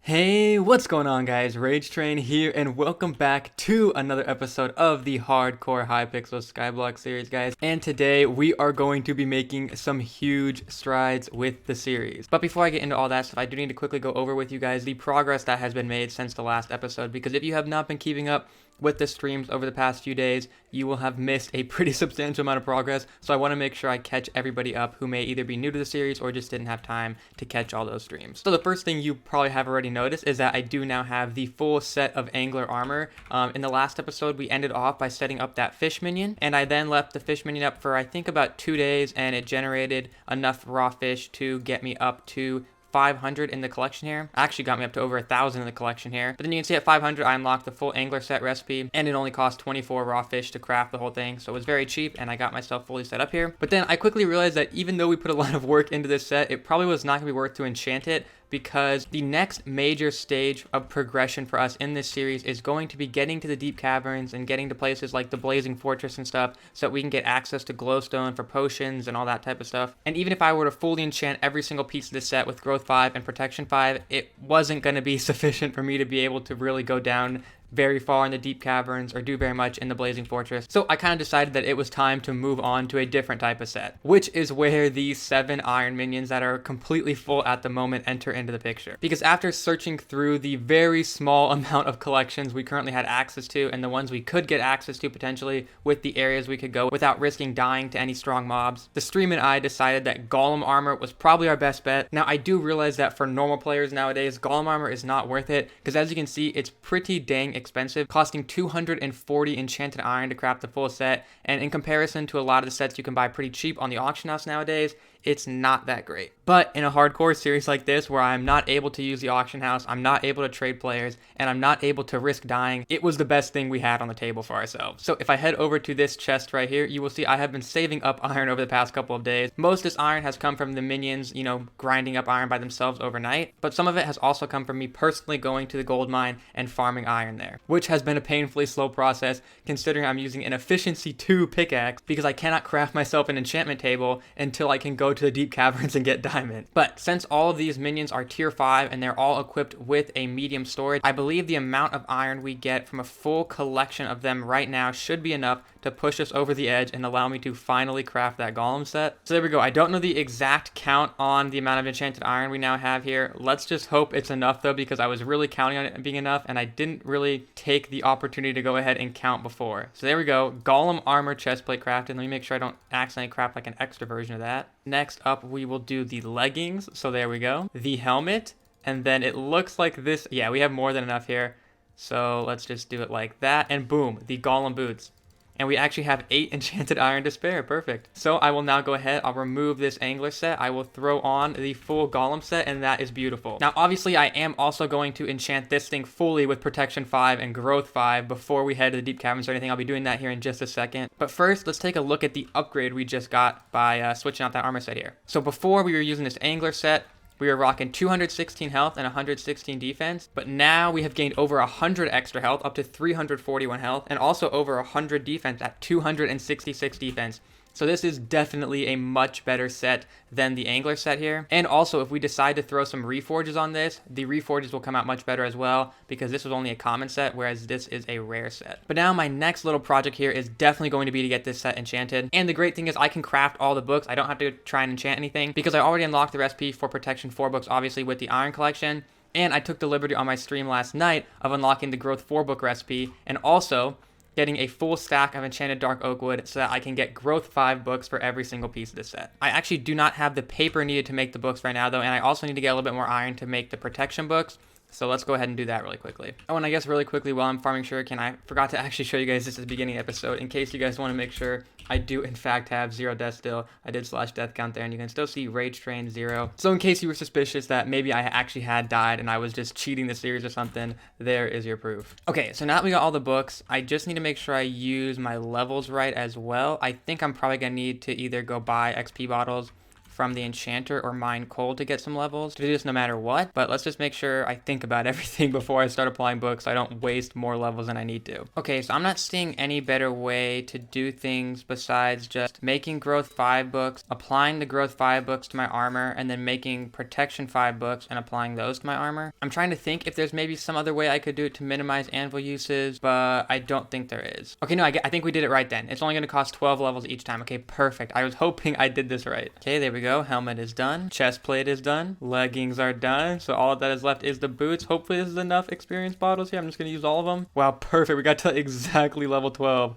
Hey, what's going on guys? Rage Train here and welcome back to another episode of the Hardcore Hypixel Skyblock series, guys. And today we are going to be making some huge strides with the series. But before I get into all that stuff, I do need to quickly go over with you guys the progress that has been made since the last episode, because if you have not been keeping up with the streams over the past few days, you will have missed a pretty substantial amount of progress. So I want to make sure I catch everybody up who may either be new to the series or just didn't have time to catch all those streams. So the first thing you probably have already noticed is that I do now have the full set of angler armor. In the last episode, we ended off by setting up that fish minion, and I then left the fish minion up for I think about 2 days, and it generated enough raw fish to get me up to 500 in the collection here. Actually got me up to over 1,000 in the collection here. But then you can see at 500 I unlocked the full angler set recipe, and it only cost 24 raw fish to craft the whole thing, so it was very cheap and I got myself fully set up here. But then I quickly realized that even though we put a lot of work into this set, it probably was not going to be worth to enchant it, because the next major stage of progression for us in this series is going to be getting to the Deep Caverns and getting to places like the Blazing Fortress and stuff, so that we can get access to glowstone for potions and all that type of stuff. And even if I were to fully enchant every single piece of this set with growth 5 and protection 5, it wasn't going to be sufficient for me to be able to really go down very far in the Deep Caverns or do very much in the Blazing Fortress. So I kind of decided that it was time to move on to a different type of set, which is where these 7 iron minions that are completely full at the moment enter into the picture. Because after searching through the very small amount of collections we currently had access to, and the ones we could get access to potentially with the areas we could go without risking dying to any strong mobs, the stream and I decided that golem armor was probably our best bet. Now I do realize that for normal players nowadays, golem armor is not worth it, because as you can see, it's pretty dang expensive, costing 240 enchanted iron to craft the full set, and in comparison to a lot of the sets you can buy pretty cheap on the auction house nowadays, it's not that great. But in a hardcore series like this, where I'm not able to use the auction house, I'm not able to trade players, and I'm not able to risk dying, it was the best thing we had on the table for ourselves. So if I head over to this chest right here, you will see I have been saving up iron over the past couple of days. Most of this iron has come from the minions, grinding up iron by themselves overnight, but some of it has also come from me personally going to the gold mine and farming iron there, which has been a painfully slow process considering I'm using an efficiency 2 pickaxe, because I cannot craft myself an enchantment table until I can go to the Deep Caverns and get diamond. But since all of these minions are tier 5 and they're all equipped with a medium storage, I believe the amount of iron we get from a full collection of them right now should be enough to push us over the edge and allow me to finally craft that golem set. So there we go. I don't know the exact count on the amount of enchanted iron we now have here. Let's just hope it's enough though, because I was really counting on it being enough and I didn't really take the opportunity to go ahead and count before. So there we go. Golem armor chestplate crafted. Let me make sure I don't accidentally craft like an extra version of that. Next up, we will do the leggings. So there we go. The helmet. And then it looks like this. Yeah, we have more than enough here. So let's just do it like that. And boom, the golem boots. And we actually have 8 enchanted iron to spare. Perfect. So I will now go ahead. I'll remove this angler set. I will throw on the full golem set, and that is beautiful. Now, obviously, I am also going to enchant this thing fully with protection 5 and growth 5 before we head to the Deep Caverns or anything. I'll be doing that here in just a second. But first, let's take a look at the upgrade we just got by switching out that armor set here. So before, we were using this angler set. We were rocking 216 health and 116 defense, but now we have gained over 100 extra health, up to 341 health, and also over 100 defense at 266 defense. So this is definitely a much better set than the angler set here. And also, if we decide to throw some reforges on this, the reforges will come out much better as well, because this was only a common set, whereas this is a rare set. But now my next little project here is definitely going to be to get this set enchanted. And the great thing is I can craft all the books. I don't have to try and enchant anything, because I already unlocked the recipe for protection 4 books, obviously with the iron collection. And I took the liberty on my stream last night of unlocking the growth 4 book recipe, and also getting a full stack of enchanted dark oak wood so that I can get growth 5 books for every single piece of this set. I actually do not have the paper needed to make the books right now though, and I also need to get a little bit more iron to make the protection books. So let's go ahead and do that really quickly. Oh, and I guess really quickly while I'm farming sugarcane, I forgot to actually show you guys this at the beginning of the episode, in case you guys want to make sure I do in fact have 0 deaths still. I did slash death count there, and you can still see Rage Train 0. So in case you were suspicious that maybe I actually had died and I was just cheating the series or something, there is your proof. Okay, so now that we got all the books, I just need to make sure I use my levels right as well. I think I'm probably going to need to either go buy XP bottles from the enchanter or mine coal to get some levels to do this no matter what, but let's just make sure I think about everything before I start applying books so I don't waste more levels than I need to. Okay, so I'm not seeing any better way to do things besides just making growth 5 books, applying the growth 5 books to my armor, and then making protection 5 books and applying those to my armor. I'm trying to think if there's maybe some other way I could do it to minimize anvil uses, but I don't think there is. Okay, no, I think we did it right then. It's only going to cost 12 levels each time. Okay, perfect. I was hoping I did this right. Okay, there we go. Helmet is done. Chest plate is done. Leggings are done. So all that is left is the boots. Hopefully this is enough experience bottles here. I'm just going to use all of them. Wow, perfect. We got to exactly level 12.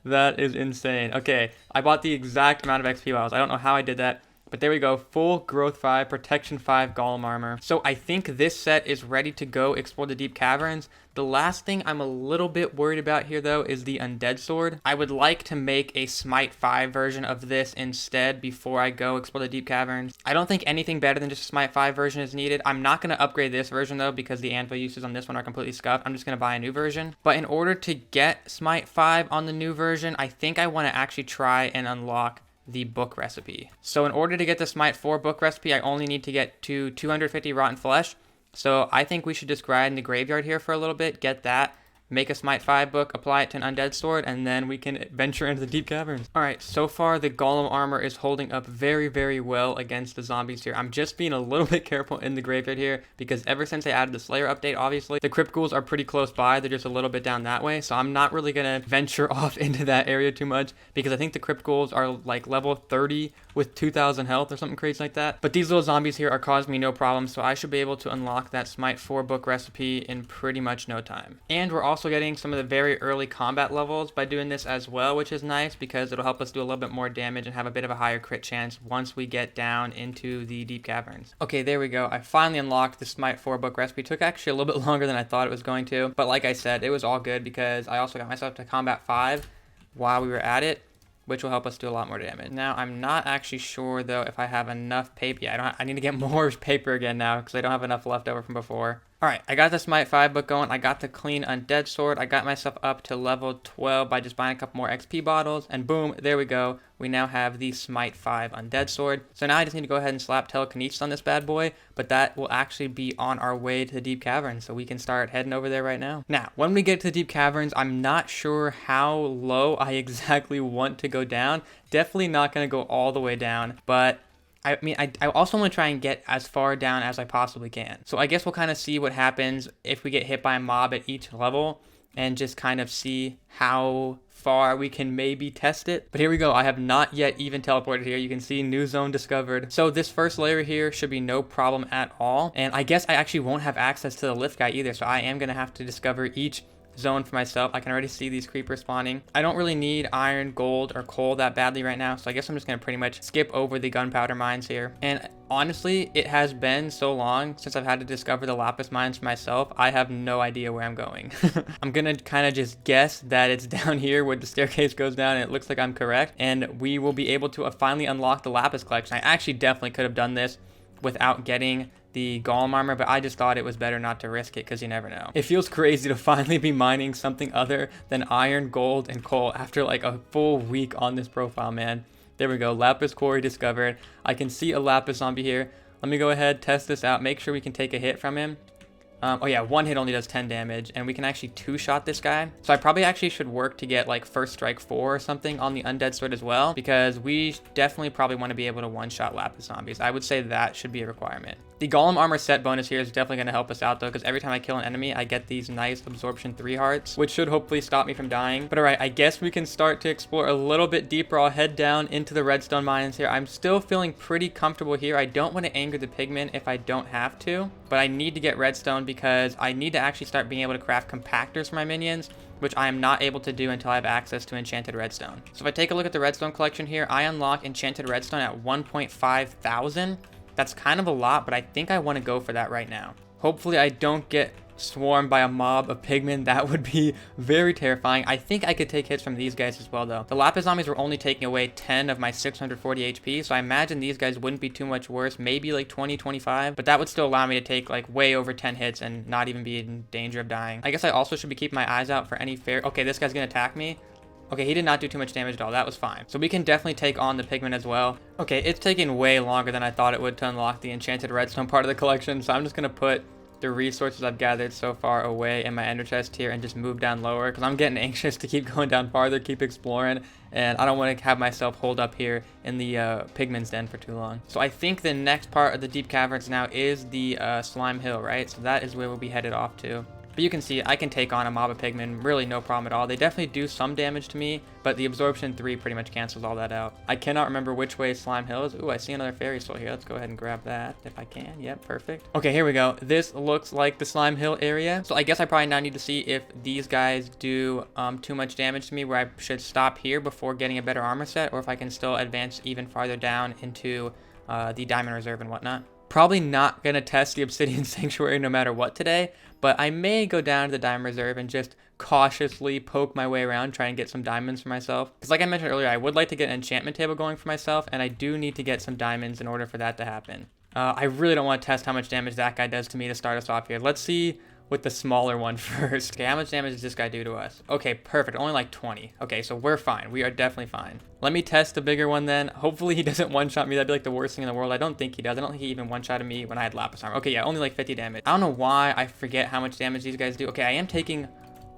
That is insane. Okay, I bought the exact amount of XP bottles. I don't know how I did that. But there we go, full growth 5, protection 5, golem armor. So I think this set is ready to go explore the deep caverns. The last thing I'm a little bit worried about here though is the undead sword. I would like to make a smite 5 version of this instead before I go explore the deep caverns. I don't think anything better than just a smite 5 version is needed. I'm not going to upgrade this version though because the anvil uses on this one are completely scuffed. I'm just going to buy a new version. But in order to get smite 5 on the new version, I think I want to actually try and unlock the book recipe. So in order to get the smite 4 book recipe, I only need to get to 250 rotten flesh. So I think we should just grind in the graveyard here for a little bit, get that, make a smite 5 book, apply it to an undead sword, and then we can venture into the deep caverns. All right, so far the golem armor is holding up very, very well against the zombies here. I'm just being a little bit careful in the graveyard here because ever since they added the Slayer update, obviously, the crypt ghouls are pretty close by. They're just a little bit down that way. So I'm not really gonna venture off into that area too much because I think the crypt ghouls are like level 30 with 2,000 health or something crazy like that. But these little zombies here are causing me no problem, so I should be able to unlock that smite 4 book recipe in pretty much no time. And we're also getting some of the very early combat levels by doing this as well, which is nice because it'll help us do a little bit more damage and have a bit of a higher crit chance once we get down into the deep caverns. Okay, there we go. I finally unlocked the smite 4 book recipe. It took actually a little bit longer than I thought it was going to, but like I said, it was all good because I also got myself to combat 5 while we were at it, which will help us do a lot more damage. Now, I'm not actually sure, though, if I have enough paper. Yeah, I need to get more paper again now because I don't have enough left over from before. All right, I got the smite 5 book going. I got the clean undead sword. I got myself up to level 12 by just buying a couple more XP bottles. And boom, there we go. We now have the smite 5 undead sword. So now I just need to go ahead and slap telekinesis on this bad boy. But that will actually be on our way to the deep caverns. So we can start heading over there right now. Now, when we get to the deep caverns, I'm not sure how low I exactly want to go down. Definitely not going to go all the way down. But I mean, I also want to try and get as far down as I possibly can. So I guess we'll kind of see what happens if we get hit by a mob at each level and just kind of see how far we can maybe test it. But here we go. I have not yet even teleported here. You can see new zone discovered. So this first layer here should be no problem at all. And I guess I actually won't have access to the lift guy either. So I am going to have to discover each zone for myself. I can already see these creepers spawning. I don't really need iron, gold, or coal that badly right now, so I guess I'm just gonna pretty much skip over the gunpowder mines here. And honestly, it has been so long since I've had to discover the lapis mines for myself, I have no idea where I'm going. I'm gonna kind of just guess that it's down here where the staircase goes down, and it looks like I'm correct, and we will be able to finally unlock the lapis collection. I actually definitely could have done this without getting the golem armor, but I just thought it was better not to risk it because you never know. It feels crazy to finally be mining something other than iron, gold, and coal after like a full week on this profile, man. There we go, lapis quarry discovered. I can see a lapis zombie here. Let me go ahead, test this out, make sure we can take a hit from him. Oh yeah, one hit only does 10 damage, and we can actually two-shot this guy. So I probably actually should work to get like first strike 4 or something on the undead sword as well, because we definitely probably want to be able to one-shot lapis zombies. I would say that should be a requirement. The golem armor set bonus here is definitely going to help us out though, because every time I kill an enemy, I get these nice absorption 3 hearts, which should hopefully stop me from dying. But all right, I guess we can start to explore a little bit deeper. I'll head down into the redstone mines here. I'm still feeling pretty comfortable here. I don't want to anger the pigmen if I don't have to, but I need to get redstone because I need to actually start being able to craft compactors for my minions, which I am not able to do until I have access to enchanted redstone. So if I take a look at the redstone collection here, I unlock enchanted redstone at 1.5 thousand. That's kind of a lot, but I think I want to go for that right now. Hopefully I don't get swarmed by a mob of pigmen. That would be very terrifying. I think I could take hits from these guys as well though. The lapis zombies were only taking away 10 of my 640 HP, so I imagine these guys wouldn't be too much worse, maybe like 20, 25, but that would still allow me to take like way over 10 hits and not even be in danger of dying. I guess I also should be keeping my eyes out for any fair... Okay, this guy's gonna attack me. Okay, he did not do too much damage at all. That was fine. So we can definitely take on the pigment as well. Okay, it's taking way longer than I thought it would to unlock the enchanted redstone part of the collection. So I'm just going to put the resources I've gathered so far away in my ender chest here and just move down lower because I'm getting anxious to keep going down farther, keep exploring, and I don't want to have myself hold up here in the pigment's den for too long. So I think the next part of the deep caverns now is the slime hill, right? So that is where we'll be headed off to. But you can see I can take on a mob of pigmen, really no problem at all. They definitely do some damage to me, but the absorption 3 pretty much cancels all that out. I cannot remember which way Slime Hill is. Ooh, I see another fairy soul here. Let's go ahead and grab that if I can. Yep, perfect. Okay, here we go. This looks like the Slime Hill area. So I guess I probably now need to see if these guys do too much damage to me where I should stop here before getting a better armor set, or if I can still advance even farther down into the Diamond Reserve and whatnot. Probably not going to test the Obsidian Sanctuary no matter what today, but I may go down to the Diamond Reserve and just cautiously poke my way around, try and get some diamonds for myself. Because like I mentioned earlier, I would like to get an enchantment table going for myself, and I do need to get some diamonds in order for that to happen. I really don't want to test how much damage that guy does to me to start us off here. Let's see with the smaller one first. Okay, how much damage does this guy do to us? Okay, perfect. Only like 20. Okay, so we're fine. We are definitely fine. Let me test the bigger one then. Hopefully he doesn't one-shot me. That'd be like the worst thing in the world. I don't think he does. I don't think he even one-shotted me when I had Lapis armor. Okay, yeah, only like 50 damage. I don't know why I forget how much damage these guys do. Okay, I am taking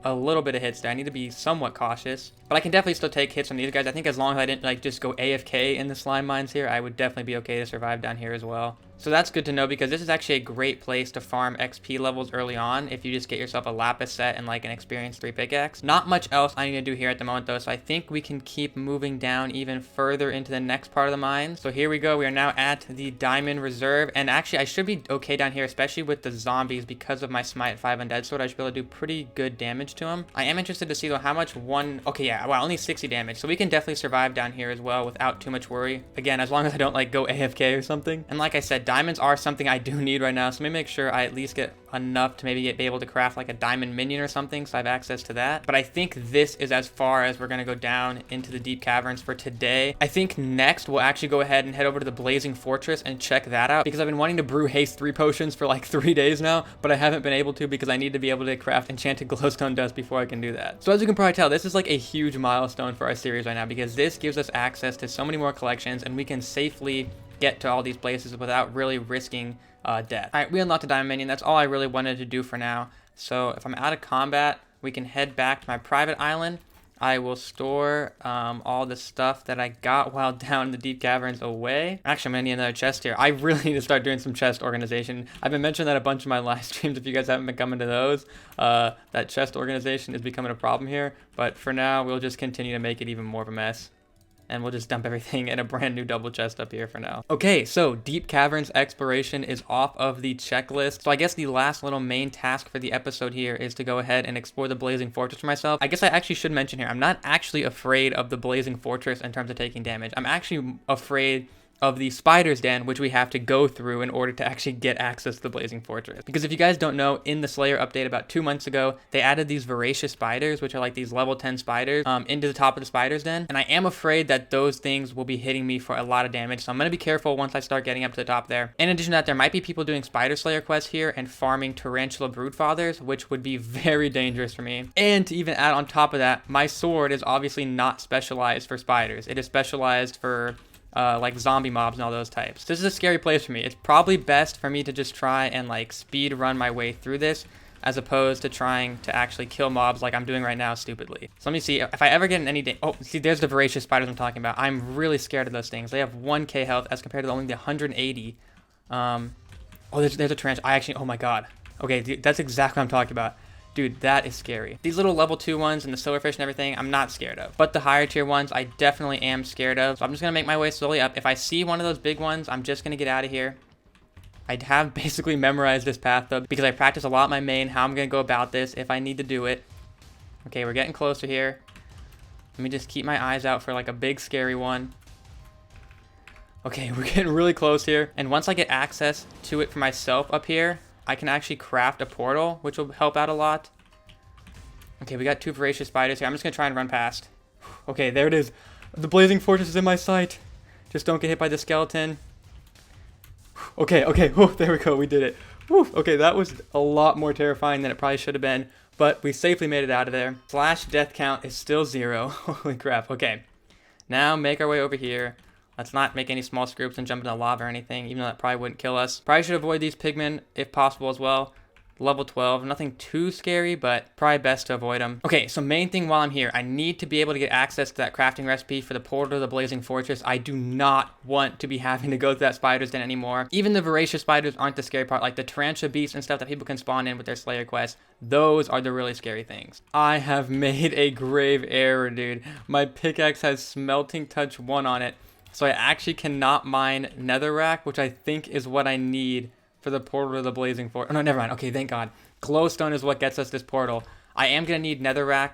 a little bit of hits there. I need to be somewhat cautious, but I can definitely still take hits from these guys. I think as long as I didn't like just go AFK in the slime mines here, I would definitely be okay to survive down here as well. So that's good to know because this is actually a great place to farm XP levels early on if you just get yourself a Lapis set and like an Experience 3 pickaxe. Not much else I need to do here at the moment though, so I think we can keep moving down even further into the next part of the mine. So here we go. We are now at the Diamond Reserve, and actually I should be okay down here, especially with the zombies because of my Smite 5 Undead Sword. I should be able to do pretty good damage to them. I am interested to see though how much one... Okay, yeah, wow, only 60 damage. So we can definitely survive down here as well without too much worry. Again, as long as I don't like go AFK or something. And like I said, diamonds are something I do need right now, so let me make sure I at least get enough to maybe be able to craft like a diamond minion or something, so I have access to that. But I think this is as far as we're going to go down into the deep caverns for today. I think next we'll actually go ahead and head over to the Blazing Fortress and check that out, because I've been wanting to brew haste 3 potions for like 3 days now, but I haven't been able to because I need to be able to craft enchanted glowstone dust before I can do that. So as you can probably tell, this is like a huge milestone for our series right now, because this gives us access to so many more collections and we can safely get to all these places without really risking death. All right, we unlocked a diamond minion. That's all I really wanted to do for now. So if I'm out of combat, we can head back to my private island. I will store all the stuff that I got while down in the deep caverns away. Actually, I'm gonna need another chest here. I really need to start doing some chest organization. I've been mentioning that a bunch of my live streams. If you guys haven't been coming to those, that chest organization is becoming a problem here. But for now, we'll just continue to make it even more of a mess. And we'll just dump everything in a brand new double chest up here for now. Okay, so Deep Caverns exploration is off of the checklist. So I guess the last little main task for the episode here is to go ahead and explore the Blazing Fortress for myself. I guess I actually should mention here, I'm not actually afraid of the Blazing Fortress in terms of taking damage. I'm actually afraid of the Spider's Den, which we have to go through in order to actually get access to the Blazing Fortress. Because if you guys don't know, in the Slayer update about 2 months ago, they added these voracious spiders, which are like these level 10 spiders, into the top of the Spider's Den. And I am afraid that those things will be hitting me for a lot of damage. So I'm going to be careful once I start getting up to the top there. In addition to that, there might be people doing Spider Slayer quests here and farming Tarantula Broodfathers, which would be very dangerous for me. And to even add on top of that, my sword is obviously not specialized for spiders. It is specialized for like zombie mobs and all those types. This is a scary place for me. It's probably best for me to just try and like speed run my way through this, as opposed to trying to actually kill mobs like I'm doing right now stupidly. So let me see if I ever get in any oh, see, there's the voracious spiders I'm talking about. I'm really scared of those things. They have 1k health as compared to only the 180. Oh, there's a tarantula. I actually, oh my god. Okay, dude, that's exactly what I'm talking about. Dude, that is scary. These little level 2 ones and the silverfish and everything, I'm not scared of. But the higher tier ones, I definitely am scared of. So I'm just going to make my way slowly up. If I see one of those big ones, I'm just going to get out of here. I have basically memorized this path though, because I practice a lot in my main, how I'm going to go about this if I need to do it. Okay, we're getting closer here. Let me just keep my eyes out for like a big scary one. Okay, we're getting really close here. And once I get access to it for myself up here, I can actually craft a portal, which will help out a lot. Okay, we got 2 voracious spiders here. I'm just going to try and run past. Okay, there it is. The Blazing Fortress is in my sight. Just don't get hit by the skeleton. Okay. Oh, there we go. We did it. Whew. Okay, that was a lot more terrifying than it probably should have been. but we safely made it out of there. Slash death count is still 0. Holy crap. Okay, now make our way over here. Let's not make any small scoops and jump into lava or anything, even though that probably wouldn't kill us. Probably should avoid these pigmen if possible as well. Level 12, nothing too scary, but probably best to avoid them. Okay, so main thing while I'm here, I need to be able to get access to that crafting recipe for the portal to the Blazing Fortress. I do not want to be having to go through that spider's den anymore. Even the voracious spiders aren't the scary part, like the tarantula beasts and stuff that people can spawn in with their Slayer quests. Those are the really scary things. I have made a grave error, dude. My pickaxe has smelting touch 1 on it, so I actually cannot mine netherrack, which I think is what I need for the portal to the Blazing Fortress. Oh, no, never mind. Okay, thank God. Glowstone is what gets us this portal. I am going to need netherrack.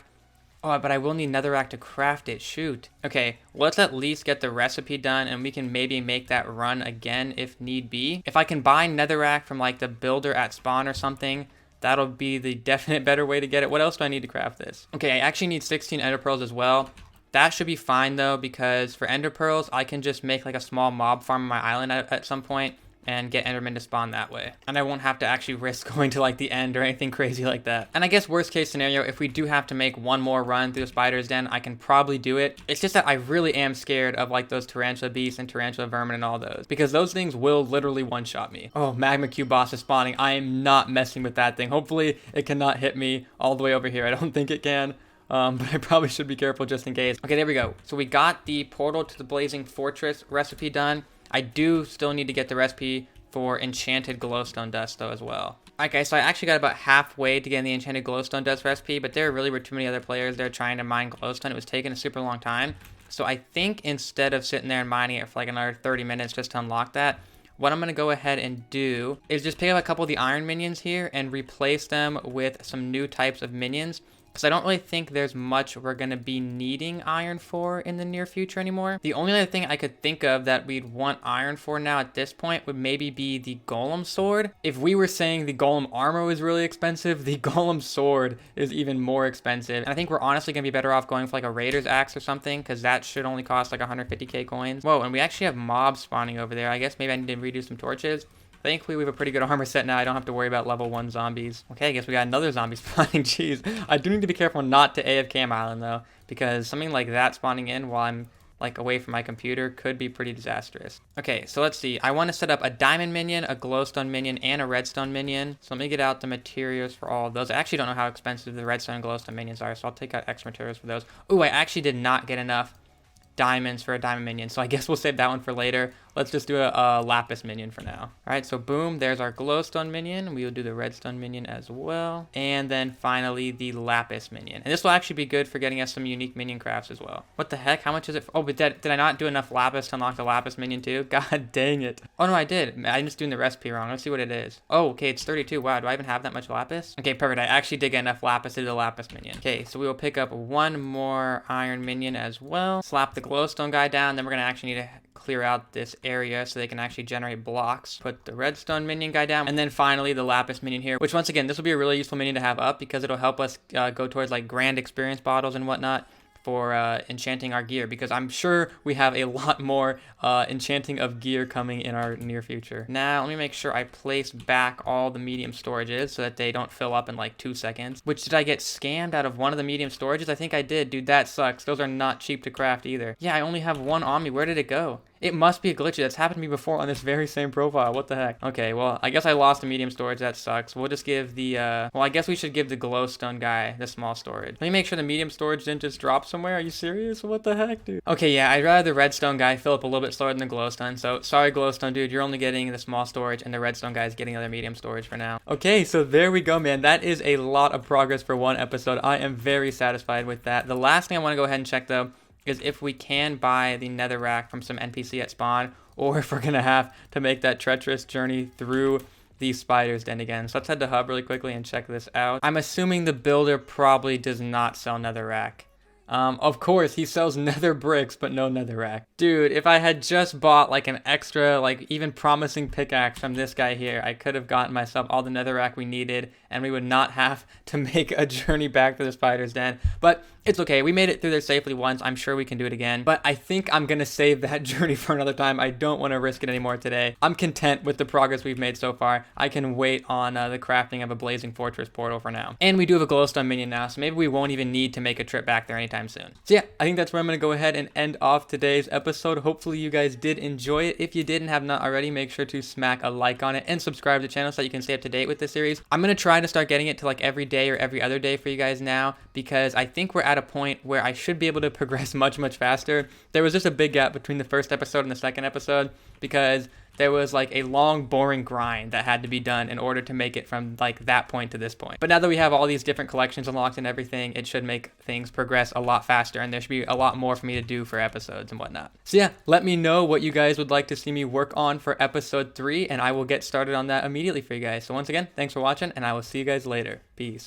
Oh, but I will need netherrack to craft it. Shoot. Okay, let's at least get the recipe done, and we can maybe make that run again if need be. If I can buy netherrack from, like, the builder at spawn or something, that'll be the definite better way to get it. What else do I need to craft this? Okay, I actually need 16 ender pearls as well. That should be fine, though, because for ender pearls, I can just make, like, a small mob farm on my island at some point and get endermen to spawn that way. And I won't have to actually risk going to like the end or anything crazy like that. And I guess worst case scenario, if we do have to make one more run through the spider's den, I can probably do it. It's just that I really am scared of like those tarantula beasts and tarantula vermin and all those, because those things will literally one-shot me. Oh, magma cube boss is spawning. I am not messing with that thing. Hopefully it cannot hit me all the way over here. I don't think it can. But I probably should be careful just in case. Okay, there we go. So we got the portal to the Blazing Fortress recipe done. I do still need to get the recipe for enchanted glowstone dust though as well. Okay, so I actually got about halfway to getting the enchanted glowstone dust recipe, but there really were too many other players there trying to mine glowstone. It was taking a super long time. So I think instead of sitting there and mining it for like another 30 minutes just to unlock that, what I'm going to go ahead and do is just pick up a couple of the iron minions here and replace them with some new types of minions. Because I don't really think there's much we're going to be needing iron for in the near future anymore. The only other thing I could think of that we'd want iron for now at this point would maybe be the golem sword. If we were saying the golem armor was really expensive, the golem sword is even more expensive. And I think we're honestly going to be better off going for like a raider's axe or something, because that should only cost like 150k coins. Whoa, and we actually have mobs spawning over there. I guess maybe I need to redo some torches. Thankfully, we have a pretty good armor set now. I don't have to worry about level 1 zombies. Okay, I guess we got another zombie spawning. Jeez. I do need to be careful not to AFK my island, though, because something like that spawning in while I'm like away from my computer could be pretty disastrous. Okay, so let's see. I want to set up a diamond minion, a glowstone minion, and a redstone minion. So let me get out the materials for all of those. I actually don't know how expensive the redstone and glowstone minions are, so I'll take out extra materials for those. Ooh, I actually did not get enough diamonds for a diamond minion, so I guess we'll save that one for later. Let's just do a lapis minion for now. All right, so boom, there's our glowstone minion. We will do the redstone minion as well, and then finally the lapis minion. And this will actually be good for getting us some unique minion crafts as well. What the heck? How much is it? Oh, but did I not do enough lapis to unlock the lapis minion too? God dang it. Oh no, I did. I'm just doing the recipe wrong. Let's see what it is. Oh, okay, it's 32. Wow, do I even have that much lapis? Okay, perfect. I actually did get enough lapis to do the lapis minion. Okay, so we will pick up one more iron minion as well. Slap the glowstone guy down. Then we're gonna actually need to clear out this area so they can actually generate blocks. Put the redstone minion guy down, and then finally the lapis minion here, which once again, this will be a really useful minion to have up because it'll help us go towards like grand experience bottles and whatnot for enchanting our gear, because I'm sure we have a lot more enchanting of gear coming in our near future. Now, let me make sure I place back all the medium storages so that they don't fill up in like 2 seconds. Which, did I get scammed out of one of the medium storages? I think I did. Dude, that sucks. Those are not cheap to craft either. Yeah, I only have one on me. Where did it go? It must be a glitch. That's happened to me before on this very same profile. What the heck? Okay, well, I guess I lost the medium storage. That sucks. We'll just give the, well, I guess we should give the glowstone guy the small storage. Let me make sure the medium storage didn't just drop somewhere. Are you serious? What the heck, dude? Okay, yeah, I'd rather the redstone guy fill up a little bit slower than the glowstone. So, sorry, glowstone dude. You're only getting the small storage, and the redstone guy is getting other medium storage for now. Okay, so there we go, man. That is a lot of progress for one episode. I am very satisfied with that. The last thing I want to go ahead and check, though, is if we can buy the netherrack from some NPC at spawn, or if we're going to have to make that treacherous journey through the spider's den again. So let's head to Hub really quickly and check this out. I'm assuming the builder probably does not sell netherrack. Of course, he sells nether bricks, but no netherrack. Dude, if I had just bought like an extra, like even promising pickaxe from this guy here, I could have gotten myself all the netherrack we needed, and we would not have to make a journey back to the spider's den. But it's okay. We made it through there safely once. I'm sure we can do it again. But I think I'm going to save that journey for another time. I don't want to risk it anymore today. I'm content with the progress we've made so far. I can wait on the crafting of a blazing fortress portal for now. And we do have a glowstone minion now, so maybe we won't even need to make a trip back there anytime soon. So yeah, I think that's where I'm going to go ahead and end off today's episode. Hopefully you guys did enjoy it. If you did and have not already, make sure to smack a like on it and subscribe to the channel so that you can stay up to date with this series. I'm going to try to start getting it to like every day or every other day for you guys now, because I think we're at a point where I should be able to progress much faster. There was just a big gap between the first episode and the second episode because there was like a long, boring grind that had to be done in order to make it from like that point to this point. But now that we have all these different collections unlocked and everything, it should make things progress a lot faster, and there should be a lot more for me to do for episodes and whatnot. So yeah, let me know what you guys would like to see me work on for episode 3, and I will get started on that immediately for you guys. So once again, thanks for watching, and I will see you guys later. Peace.